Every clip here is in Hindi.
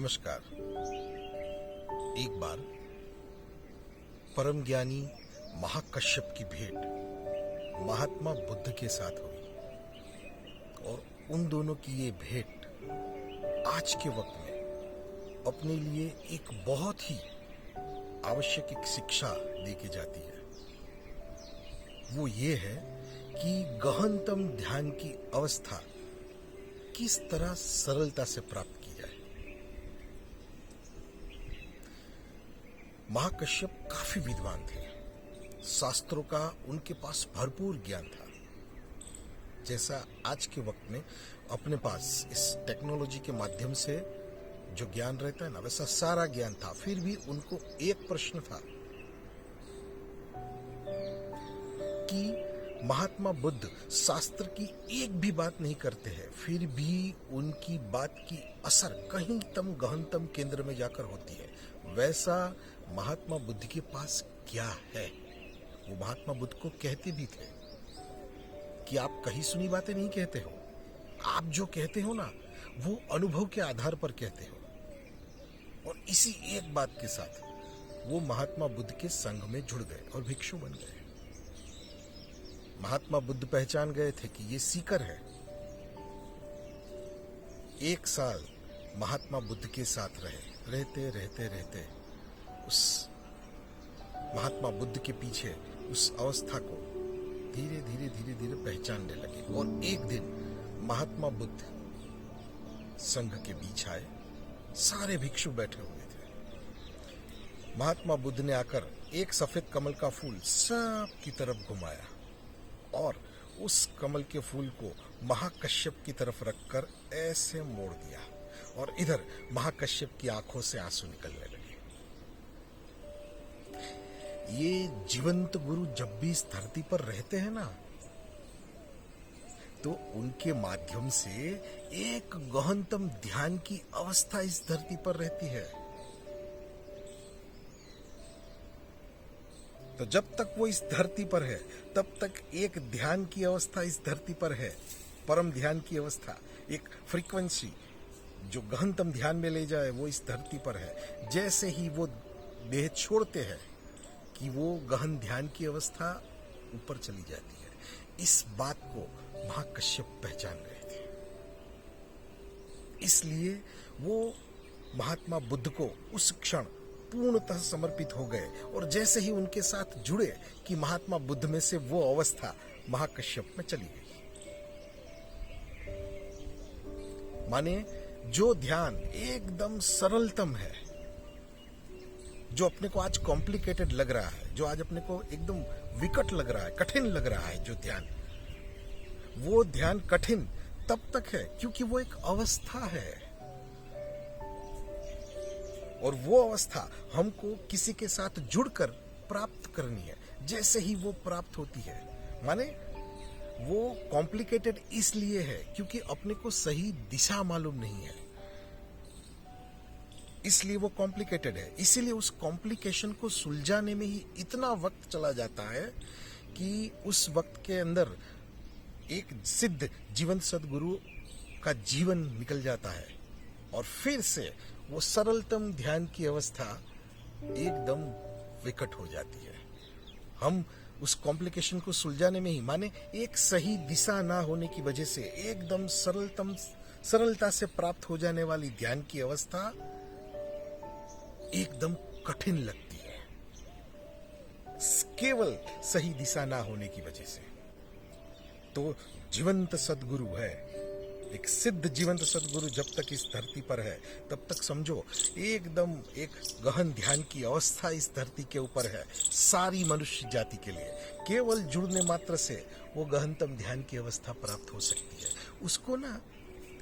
नमस्कार। एक बार परम ज्ञानी महाकश्यप की भेंट महात्मा बुद्ध के साथ हुई और उन दोनों की ये भेंट आज के वक्त में अपने लिए एक बहुत ही आवश्यक एक शिक्षा देके जाती है। वो ये है कि गहनतम ध्यान की अवस्था किस तरह सरलता से प्राप्त की जाए। महाकश्यप काफी विद्वान थे, शास्त्रों का उनके पास भरपूर ज्ञान था। जैसा आज के वक्त में अपने पास इस टेक्नोलॉजी के माध्यम से जो ज्ञान रहता है ना, वैसा सारा ज्ञान था। फिर भी उनको एक प्रश्न था कि महात्मा बुद्ध शास्त्र की एक भी बात नहीं करते हैं, फिर भी उनकी बात की असर कहीं गहनतम केंद्र में जाकर होती है। वैसा महात्मा बुद्ध के पास क्या है? वो महात्मा बुद्ध को कहते भी थे कि आप कहीं सुनी बातें नहीं कहते हो, आप जो कहते हो ना वो अनुभव के आधार पर कहते हो। और इसी एक बात के साथ वो महात्मा बुद्ध के संघ में जुड़ गए और भिक्षु बन गए। महात्मा बुद्ध पहचान गए थे कि ये सीकर है। एक साल महात्मा बुद्ध के साथ रहते उस महात्मा बुद्ध के पीछे उस अवस्था को धीरे धीरे पहचानने लगे। और एक दिन महात्मा बुद्ध संघ के बीच आए, सारे भिक्षु बैठे हुए थे। महात्मा बुद्ध ने आकर एक सफेद कमल का फूल सब की तरफ घुमाया और उस कमल के फूल को महाकश्यप की तरफ रखकर ऐसे मोड़ दिया और इधर महाकश्यप की आंखों से आंसू निकलने लगे। ये जीवंत गुरु जब भी इस धरती पर रहते हैं ना, तो उनके माध्यम से एक गहनतम ध्यान की अवस्था इस धरती पर रहती है। तो जब तक वो इस धरती पर है तब तक एक ध्यान की अवस्था इस धरती पर है, परम ध्यान की अवस्था, एक फ्रीक्वेंसी जो गहनतम ध्यान में ले जाए वो इस धरती पर है। जैसे ही वो देह छोड़ते हैं कि वो गहन ध्यान की अवस्था ऊपर चली जाती है। इस बात को महाकश्यप पहचान गए थे, इसलिए वो महात्मा बुद्ध को उस क्षण पूर्णतः समर्पित हो गए। और जैसे ही उनके साथ जुड़े कि महात्मा बुद्ध में से वो अवस्था महाकश्यप में चली गई। माने जो ध्यान एकदम सरलतम है, जो अपने को आज कॉम्प्लिकेटेड लग रहा है, जो आज अपने को एकदम विकट लग रहा है, कठिन लग रहा है, जो ध्यान, वो ध्यान कठिन तब तक है क्योंकि वो एक अवस्था है। और वो अवस्था हमको किसी के साथ जुड़कर प्राप्त करनी है। जैसे ही वो प्राप्त होती है, माने वो कॉम्प्लिकेटेड इसलिए है क्योंकि अपने को सही दिशा मालूम नहीं है, इसलिए वो कॉम्प्लिकेटेड है। इसीलिए उस कॉम्प्लिकेशन को सुलझाने में ही इतना वक्त चला जाता है कि उस वक्त के अंदर एक सिद्ध जीवंत सदगुरु का जीवन निकल जाता है और फिर से वो सरलतम ध्यान की अवस्था एकदम विकट हो जाती है। हम उस कॉम्प्लिकेशन को सुलझाने में ही, माने एक सही दिशा ना होने की वजह से एकदम सरलता से प्राप्त हो जाने वाली ध्यान की अवस्था एकदम कठिन लगती है, केवल सही दिशा ना होने की वजह से। तो जीवंत सदगुरु है, एक सिद्ध जीवंत सदगुरु जब तक इस धरती पर है तब तक समझो एकदम एक गहन ध्यान की अवस्था इस धरती के ऊपर है सारी मनुष्य जाति के लिए। केवल जुड़ने मात्र से वो गहनतम ध्यान की अवस्था प्राप्त हो सकती है। उसको ना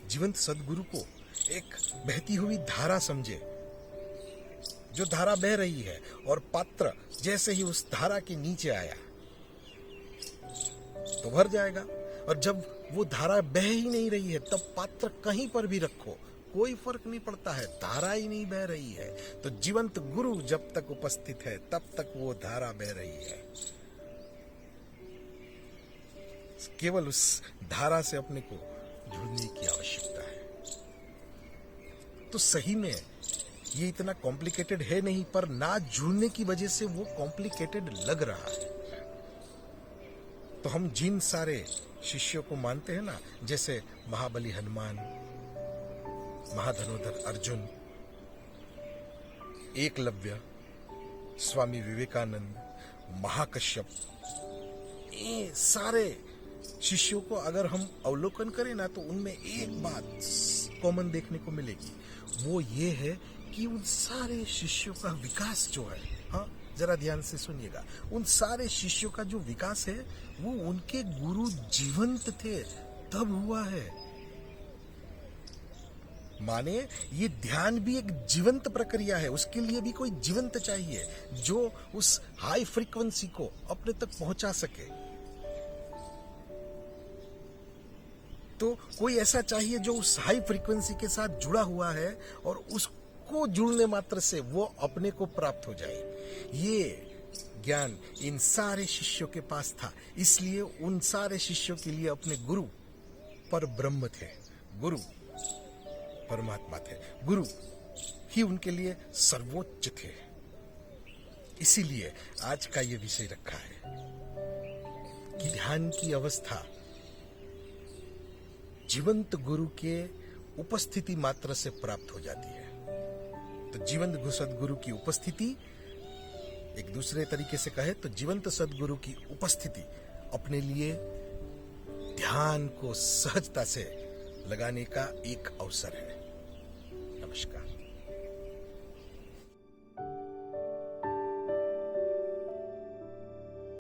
जीवंत सदगुरु को एक बहती हुई धारा समझे, जो धारा बह रही है और पात्र जैसे ही उस धारा के नीचे आया तो भर जाएगा। और जब वो धारा बह ही नहीं रही है तब पात्र कहीं पर भी रखो कोई फर्क नहीं पड़ता है, धारा ही नहीं बह रही है। तो जीवंत गुरु जब तक उपस्थित है तब तक वो धारा बह रही है। केवल उस धारा से अपने को जुड़ने की आवश्यकता है। तो सही में ये इतना कॉम्प्लिकेटेड है नहीं, पर ना जुड़ने की वजह से वो कॉम्प्लिकेटेड लग रहा है। तो हम जिन सारे शिष्यों को मानते हैं ना, जैसे महाबली हनुमान, महाधनुधर अर्जुन, एकलव्य, स्वामी विवेकानंद, महाकश्यप, ये सारे शिष्यों को अगर हम अवलोकन करें ना, तो उनमें एक बात कॉमन देखने को मिलेगी। वो ये है कि उन सारे शिष्यों का विकास जो है, हाँ जरा ध्यान से सुनिएगा, उन सारे शिष्यों का जो विकास है वो उनके गुरु जीवंत थे तब हुआ है। माने ये ध्यान भी एक जीवंत प्रक्रिया है, उसके लिए भी कोई जीवंत चाहिए जो उस हाई फ्रीक्वेंसी को अपने तक पहुंचा सके। तो कोई ऐसा चाहिए जो उस हाई फ्रीक्वेंसी के साथ जुड़ा हुआ है और उसको जुड़ने मात्र से वो अपने को प्राप्त हो जाए। ये ज्ञान इन सारे शिष्यों के पास था, इसलिए उन सारे शिष्यों के लिए अपने गुरु पर ब्रह्म थे, गुरु परमात्मा थे, गुरु ही उनके लिए सर्वोच्च थे। इसीलिए आज का ये विषय रखा है कि ध्यान की अवस्था जीवंत गुरु के उपस्थिति मात्र से प्राप्त हो जाती है। तो जीवंत सदगुरु की उपस्थिति, एक दूसरे तरीके से कहे तो जीवंत सदगुरु की उपस्थिति अपने लिए ध्यान को सहजता से लगाने का एक अवसर है।